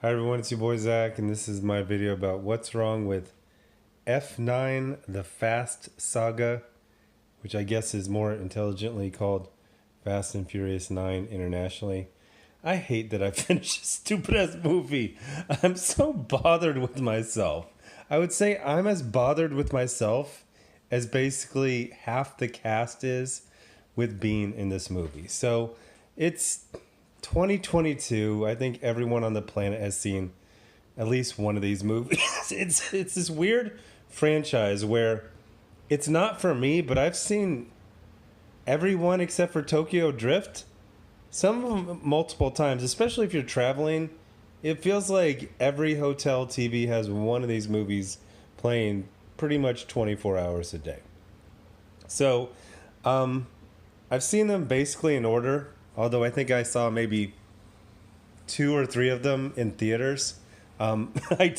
Hi everyone, it's your boy Zach, and this is my video about what's wrong with F9 The Fast Saga, which I guess is more intelligently called Fast and Furious 9 internationally. I hate that I finished a stupid ass movie. I'm so bothered with myself. I would say I'm as bothered with myself as basically half the cast is with being in this movie. So it's 2022. I think everyone on the planet has seen at least one of these movies. It's this weird franchise where it's not for me, but I've seen everyone except for Tokyo Drift. Some of them multiple times, especially if you're traveling. It feels like every hotel TV has one of these movies playing pretty much 24 hours a day. So, I've seen them basically in order, although I think I saw maybe two or three of them in theaters. I,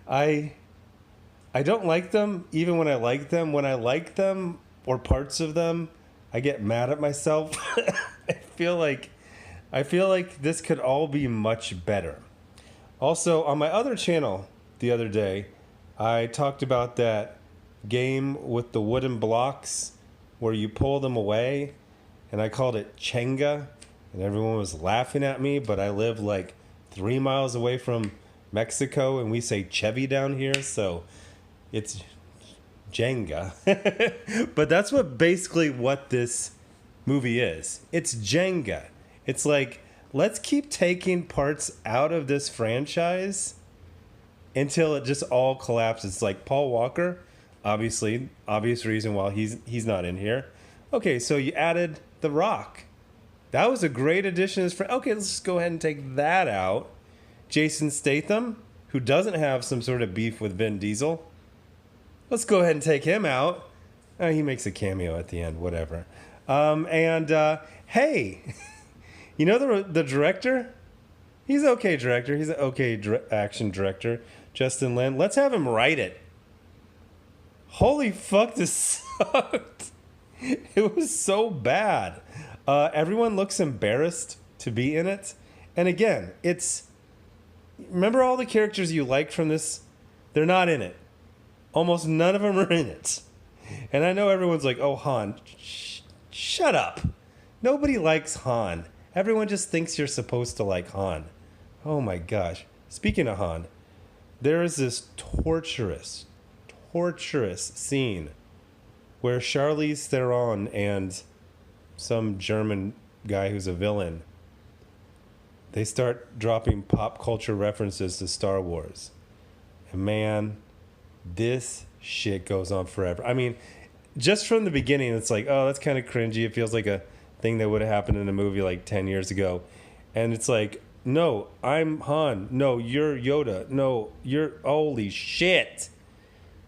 I, I don't like them even when I like them. When I like them or parts of them, I get mad at myself. I feel like I feel like this could all be much better. Also, on my other channel the other day, I talked about that game with the wooden blocks where you pull them away, and I called it Chenga, and everyone was laughing at me, but I live like 3 miles away from Mexico, and we say Chevy down here, so it's Jenga. But that's what this movie is. It's Jenga. It's like, let's keep taking parts out of this franchise until it just all collapses. Like Paul Walker, obviously, obvious reason why he's not in here. Okay, so you added The Rock. That was a great addition as friend. Okay, let's just go ahead and take that out. Jason Statham, who doesn't have some sort of beef with Vin Diesel. Let's go ahead and take him out. He makes a cameo at the end, whatever. Hey, you know the director? He's an okay director. He's an okay action director, Justin Lin. Let's have him write it. Holy fuck, this sucked. It was so bad. Everyone looks embarrassed to be in it. And again, remember all the characters you liked from this? They're not in it. Almost none of them are in it. And I know everyone's like, oh, Han. Shut up. Nobody likes Han. Everyone just thinks you're supposed to like Han. Oh my gosh. Speaking of Han, there is this torturous scene where Charlize Theron and some German guy who's a villain, they start dropping pop culture references to Star Wars. And man, this shit goes on forever. I mean, just from the beginning, it's like, oh, that's kind of cringy. It feels like a thing that would have happened in a movie like 10 years ago. And it's like, no, I'm Han. No, you're Yoda. No, you're, holy shit.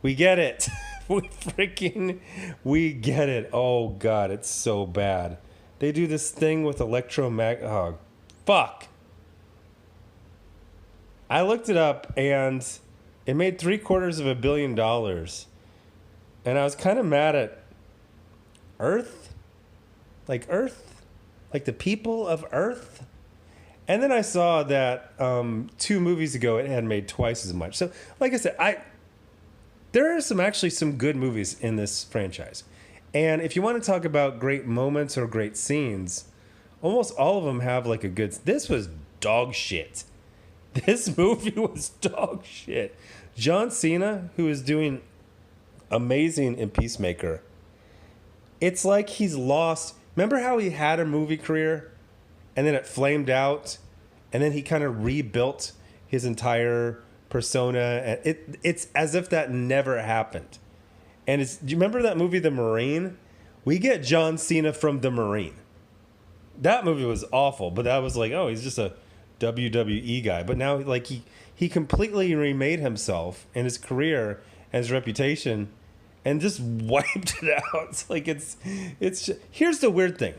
We get it. We get it. Oh, God, it's so bad. They do this thing with oh, fuck. I looked it up, and it made $750 million. And I was kind of mad at Earth. Like the people of Earth. And then I saw that 2 movies ago it had made twice as much. So, like I said, there are some good movies in this franchise. And if you want to talk about great moments or great scenes, almost all of them have like a good... This was dog shit. This movie was dog shit. John Cena, who is doing amazing in Peacemaker, it's like he's lost... Remember how he had a movie career and then it flamed out and then he kind of rebuilt his entire persona, and it's as if that never happened. And do you remember that movie The Marine? We get John Cena from The Marine. That movie was awful, but that was like, oh, he's just a WWE guy. But now like he completely remade himself and his career and his reputation and just wiped it out. It's like here's the weird thing.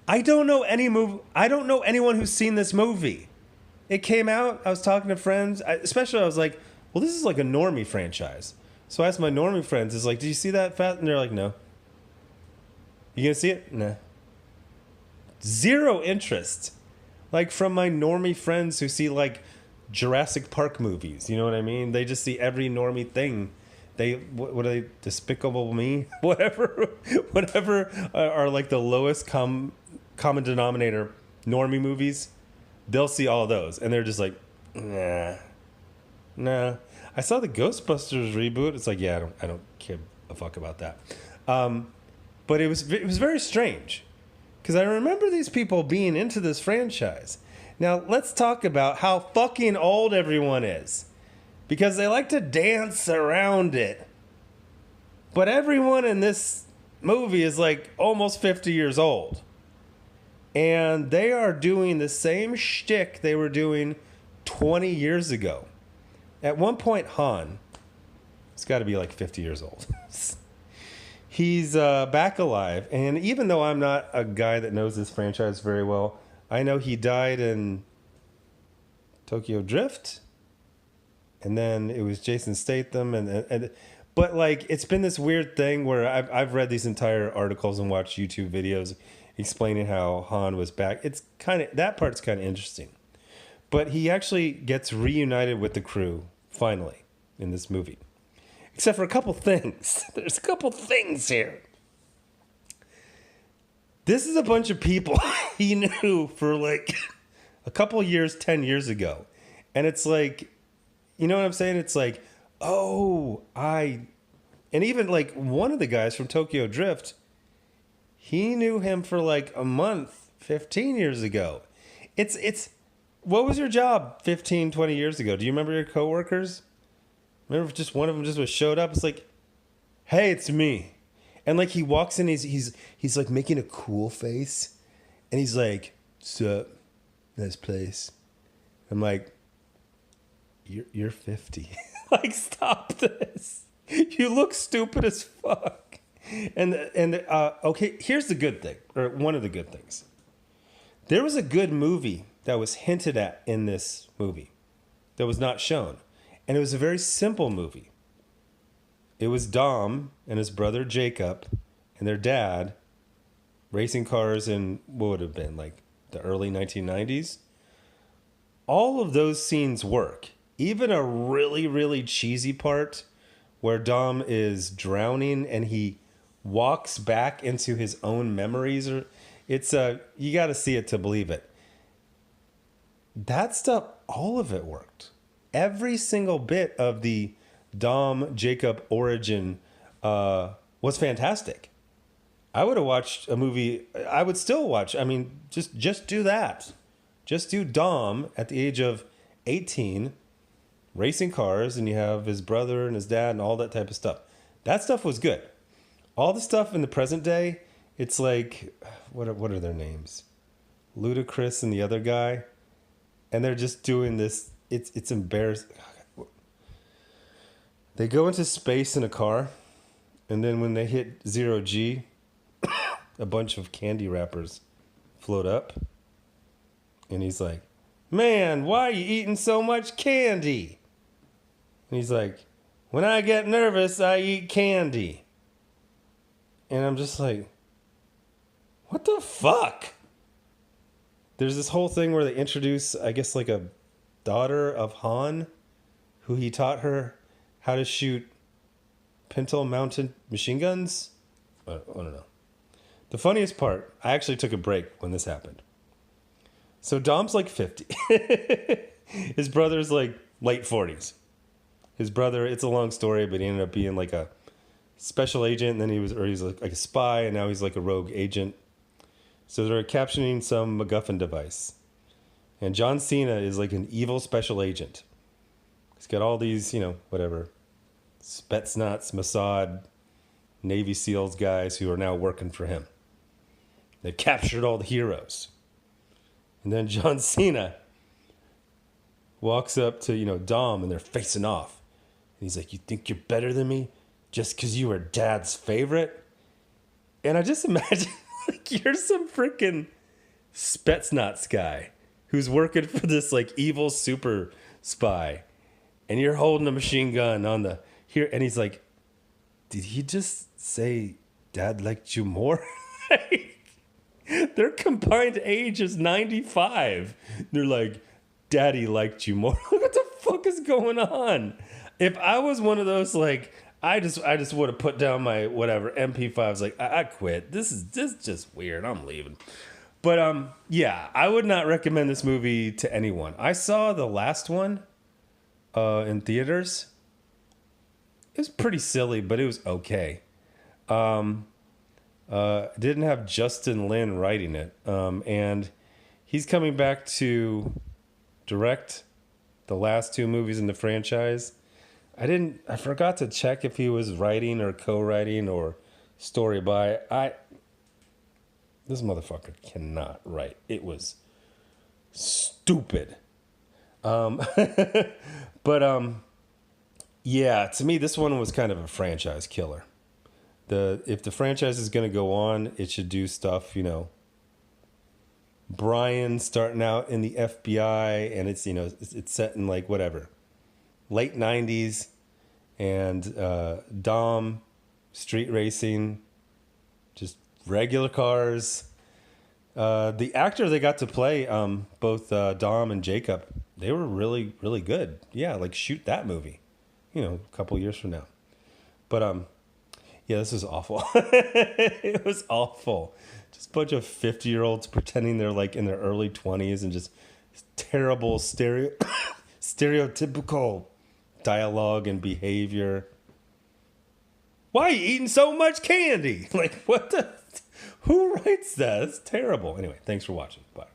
I don't know anyone who's seen this movie. It came out, I was talking to friends, especially I was like, well, this is like a normie franchise. So I asked my normie friends, it's like, did you see that fat? And they're like, no. You gonna see it? No. Zero interest. like from my normie friends who see like Jurassic Park movies. You know what I mean? They just see every normie thing. What are they? Despicable Me, whatever, whatever are like the lowest common denominator normie movies. They'll see all those, and they're just like, nah. I saw the Ghostbusters reboot. It's like, yeah, I don't care a fuck about that. But it was very strange because I remember these people being into this franchise. Now let's talk about how fucking old everyone is, because they like to dance around it. But everyone in this movie is like almost 50 years old. And they are doing the same shtick they were doing 20 years ago. At one point, Han, he's got to be like 50 years old. He's back alive. And even though I'm not a guy that knows this franchise very well, I know he died in Tokyo Drift. And then it was Jason Statham. But like, it's been this weird thing where I've read these entire articles and watched YouTube videos explaining how Han was back. It's kind of, that part's kind of interesting. But he actually gets reunited with the crew, finally, in this movie. Except for a couple things. There's a couple things here. This is a bunch of people he knew for like a couple years, 10 years ago. And it's like, you know what I'm saying? It's like, and even like one of the guys from Tokyo Drift, he knew him for like a month 15 years ago. It's what was your job 15, 20 years ago? Do you remember your coworkers? Remember if just one of them just showed up? It's like, hey, it's me. And like he walks in, he's like making a cool face. And he's like, sup, nice place. I'm like, you're 50. Like, stop this. You look stupid as fuck. And okay, here's the good thing, or one of the good things. There was a good movie that was hinted at in this movie that was not shown. And it was a very simple movie. It was Dom and his brother Jacob and their dad racing cars in what would have been like the early 1990s. All of those scenes work. Even a really, really cheesy part where Dom is drowning and he walks back into his own memories, or it's you got to see it to believe it. That stuff, all of it worked. Every single bit of the Dom Jacob origin was fantastic. I would have watched a movie. I would still watch. I mean, just do that. Just do Dom at the age of 18 racing cars, and you have his brother and his dad and all that type of stuff. That stuff was good. All the stuff in the present day, it's like, what are their names? Ludacris and the other guy. And they're just doing this. It's embarrassing. They go into space in a car, and then when they hit 0G, a bunch of candy wrappers float up. And he's like, man, why are you eating so much candy? And he's like, when I get nervous, I eat candy. And I'm just like, what the fuck? There's this whole thing where they introduce, I guess, like a daughter of Han, who he taught her how to shoot pintle-mounted machine guns. I don't know. The funniest part, I actually took a break when this happened. So Dom's like 50. His brother's like late 40s. His brother, it's a long story, but he ended up being like a special agent, and then he's like a spy, and now he's like a rogue agent. So they're capturing some MacGuffin device. And John Cena is like an evil special agent. He's got all these, whatever, Spetsnaz, Mossad, Navy SEALs guys who are now working for him. They captured all the heroes. And then John Cena walks up to, Dom, and they're facing off. And he's like, you think you're better than me just because you were Dad's favorite? And I just imagine, like, you're some freaking Spetsnaz guy who's working for this, like, evil super spy. And you're holding a machine gun on the here. And he's like, did he just say Dad liked you more? Their combined age is 95. They're like, Daddy liked you more. What the fuck is going on? If I was one of those, like, I just would have put down my whatever MP5s. Like, I quit. This is just weird. I'm leaving. But yeah, I would not recommend this movie to anyone. I saw the last one in theaters. It was pretty silly, but it was okay. Didn't have Justin Lin writing it, and he's coming back to direct the last two movies in the franchise. I forgot to check if he was writing or co-writing or story by. This motherfucker cannot write. It was stupid. But yeah, to me, this one was kind of a franchise killer. If the franchise is going to go on, it should do stuff, Brian starting out in the FBI, and it's set in like whatever, late 90s, and Dom, street racing, just regular cars. The actor they got to play both Dom and Jacob, they were really, really good. Yeah, like shoot that movie, a couple years from now. But yeah, this was awful. It was awful. Just a bunch of 50-year-olds pretending they're like in their early 20s and just terrible stereotypical dialogue and behavior. Why are you eating so much candy? Like, who writes that? It's terrible. Anyway, thanks for watching. Bye.